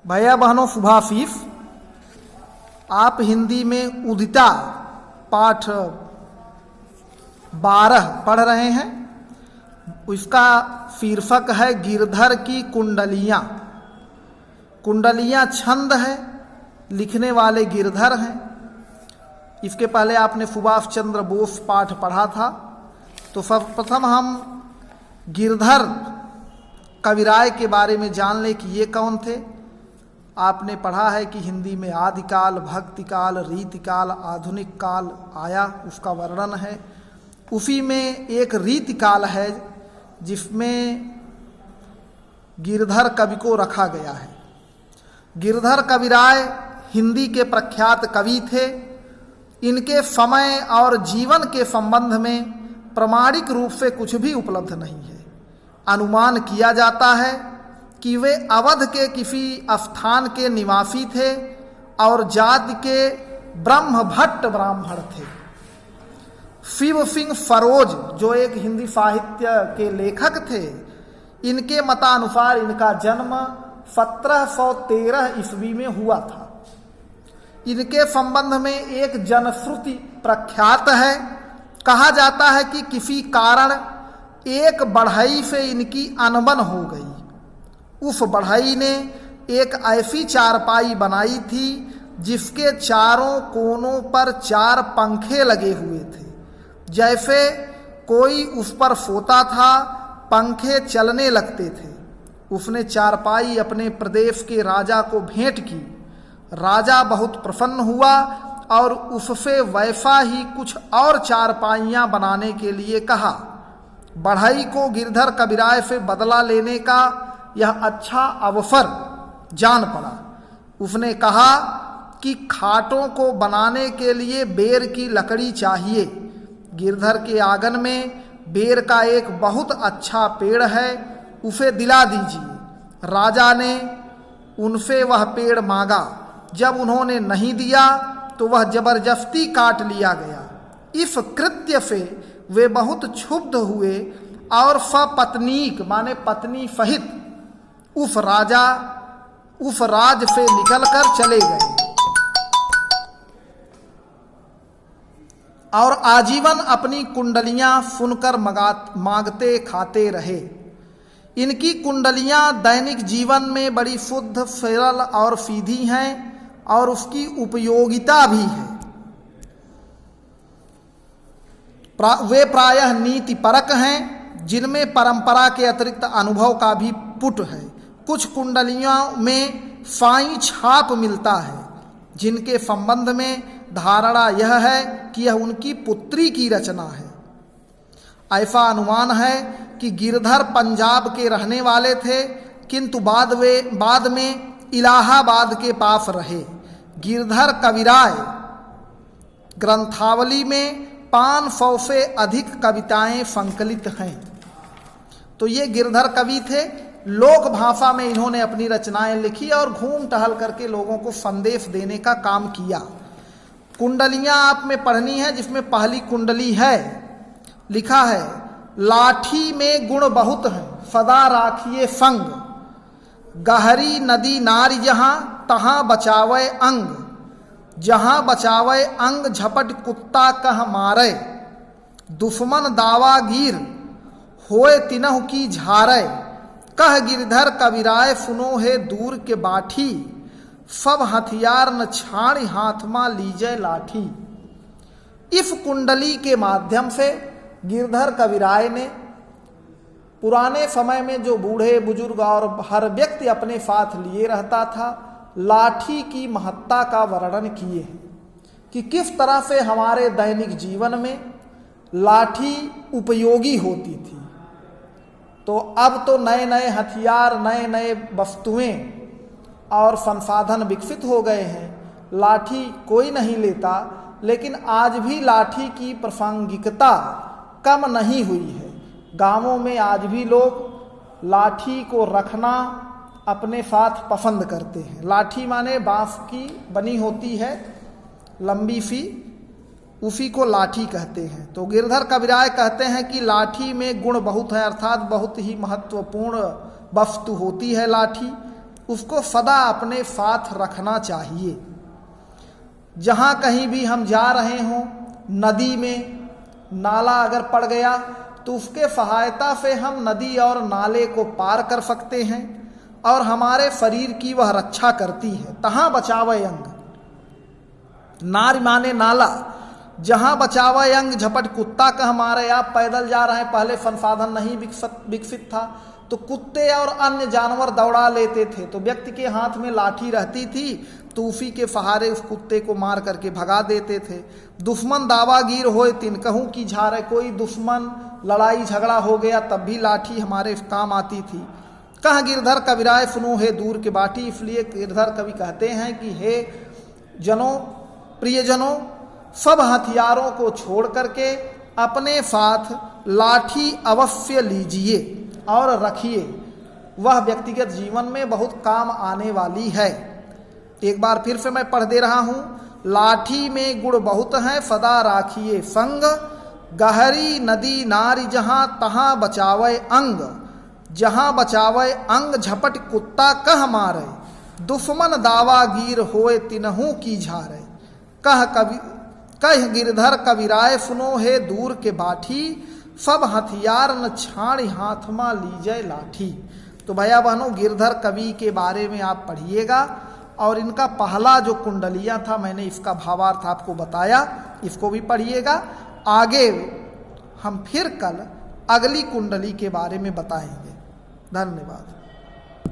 भैया बहनों, सुबह आफीफ, आप हिंदी में उदिता पाठ 12 पढ़ रहे हैं। उसका शीर्षक है गिरधर की कुंडलियाँ। कुंडलियाँ छंद है, लिखने वाले गिरधर हैं। इसके पहले आपने सुभाष चंद्र बोस पाठ पढ़ा था। तो सर्वप्रथम हम गिरधर कविराय के बारे में जान लें कि ये कौन थे। आपने पढ़ा है कि हिंदी में आदिकाल, भक्तिकाल, रीतिकाल, आधुनिक काल आया, उसका वर्णन है। उसी में एक रीतिकाल है जिसमें गिरधर कवि को रखा गया है। गिरधर कविराय हिंदी के प्रख्यात कवि थे। इनके समय और जीवन के संबंध में प्रामाणिक रूप से कुछ भी उपलब्ध नहीं है। अनुमान किया जाता है कि वे अवध के किसी स्थान के निवासी थे और जाति के ब्रह्मभट्ट ब्राह्मण थे। शिव सिंह सरोज, जो एक हिंदी साहित्य के लेखक थे, इनके मतानुसार इनका जन्म 1713 ईस्वी में हुआ था। इनके संबंध में एक जनश्रुति प्रख्यात है। कहा जाता है कि किसी कारण एक बढ़ई से इनकी अनबन हो गई। उस बढ़ई ने एक ऐसी चारपाई बनाई थी जिसके चारों कोनों पर 4 पंखे लगे हुए थे। जैसे कोई उस पर सोता था, पंखे चलने लगते थे। उसने चारपाई अपने प्रदेश के राजा को भेंट की। राजा बहुत प्रसन्न हुआ और उससे वैसा ही कुछ और चारपाइयाँ बनाने के लिए कहा। बढ़ई को गिरधर कविराय से बदला लेने का यह अच्छा अवसर जान पड़ा। उसने कहा कि खाटों को बनाने के लिए बेर की लकड़ी चाहिए। गिरधर के आंगन में बेर का एक बहुत अच्छा पेड़ है, उसे दिला दीजिए। राजा ने उनसे वह पेड़ मांगा। जब उन्होंने नहीं दिया तो वह जबरदस्ती काट लिया गया। इस कृत्य से वे बहुत क्षुब्ध हुए और सपत्नीक माने पत्नी सहित उस राज से निकलकर चले गए और आजीवन अपनी कुंडलियां सुनकर मांगते खाते रहे। इनकी कुंडलियां दैनिक जीवन में बड़ी शुद्ध, सरल और सीधी हैं और उसकी उपयोगिता भी है। वे प्रायः नीति परक हैं, जिनमें परंपरा के अतिरिक्त अनुभव का भी पुट है। कुछ कुंडलियों में साई छाप मिलता है, जिनके संबंध में धारणा यह है कि यह उनकी पुत्री की रचना है। ऐसा अनुमान है कि गिरधर पंजाब के रहने वाले थे, किंतु बाद में इलाहाबाद के पास रहे। गिरधर कविराय ग्रंथावली में 500 से अधिक कविताएं संकलित हैं। तो ये गिरधर कवि थे। लोक भाषा में इन्होंने अपनी रचनाएं लिखी और घूम टहल करके लोगों को संदेश देने का काम किया। कुंडलियां आप में पढ़नी है, जिसमें पहली कुंडली है, लिखा है, लाठी में गुण बहुत है, सदा राखिए संग। गहरी नदी नारी जहाँ, तहाँ बचावे अंग। जहाँ बचावे अंग, झपट कुत्ता कह मारे। दुश्मन दावा गिर, होए तिनहु की झारे। कह गिरधर कविराय सुनो है दूर के बाठी। सब हथियार न छाणी, हाथ मा लीजे लाठी। इस कुंडली के माध्यम से गिरधर कविराय ने पुराने समय में जो बूढ़े बुजुर्ग और हर व्यक्ति अपने साथ लिए रहता था, लाठी की महत्ता का वर्णन किए हैं कि किस तरह से हमारे दैनिक जीवन में लाठी उपयोगी होती थी। तो अब तो नए नए हथियार, नए नए वस्तुएं और संसाधन विकसित हो गए हैं। लाठी कोई नहीं लेता, लेकिन आज भी लाठी की प्रासंगिकता कम नहीं हुई है। गांवों में आज भी लोग लाठी को रखना अपने साथ पसंद करते हैं। लाठी माने बांस की बनी होती है, लंबी सी, उसी को लाठी कहते हैं। तो गिरधर कविराय कहते हैं कि लाठी में गुण बहुत है, अर्थात बहुत ही महत्वपूर्ण वस्तु होती है लाठी। उसको सदा अपने साथ रखना चाहिए। जहाँ कहीं भी हम जा रहे हों, नदी में नाला अगर पड़ गया तो उसके सहायता से हम नदी और नाले को पार कर सकते हैं और हमारे शरीर की वह रक्षा करती है। तहाँ बचावे अंग, नार माने नाला, जहाँ बचावे अंग झपट कुत्ता कह मारे। आप पैदल जा रहे हैं, पहले संसाधन नहीं विकसित था तो कुत्ते और अन्य जानवर दौड़ा लेते थे, तो व्यक्ति के हाथ में लाठी रहती थी तो उसी के सहारे उस कुत्ते को मार करके भगा देते थे। दुश्मन दावागीर होए तिनकहू की झारे, कोई दुश्मन लड़ाई झगड़ा हो गया तब भी लाठी हमारे काम आती थी। कह गिरधर कबीराय सुनो हे दूर के बाटी, इसलिए गिरधर कवि कहते हैं कि हे जनों, प्रियजनों, सब हथियारों को छोड़ करके अपने साथ लाठी अवश्य लीजिए और रखिए, वह व्यक्तिगत जीवन में बहुत काम आने वाली है। एक बार फिर से मैं पढ़ दे रहा हूँ। लाठी में गुण बहुत है, सदा राखिए संग, गहरी नदी नारी जहाँ तहाँ बचावे अंग, जहाँ बचावे अंग झपट कुत्ता कह मारे, दुश्मन दावागीर होए तिनहू की झारे। कह गिरधर कबीराय सुनो हे दूर के बाठी, सब हथियार न छाड़ी हाथ में लीजिए लाठी। तो भैया बहनों, गिरधर कवि के बारे में आप पढ़िएगा और इनका पहला जो कुंडलियाँ था, मैंने इसका भावार्थ आपको बताया, इसको भी पढ़िएगा। आगे हम फिर कल अगली कुंडली के बारे में बताएंगे। धन्यवाद।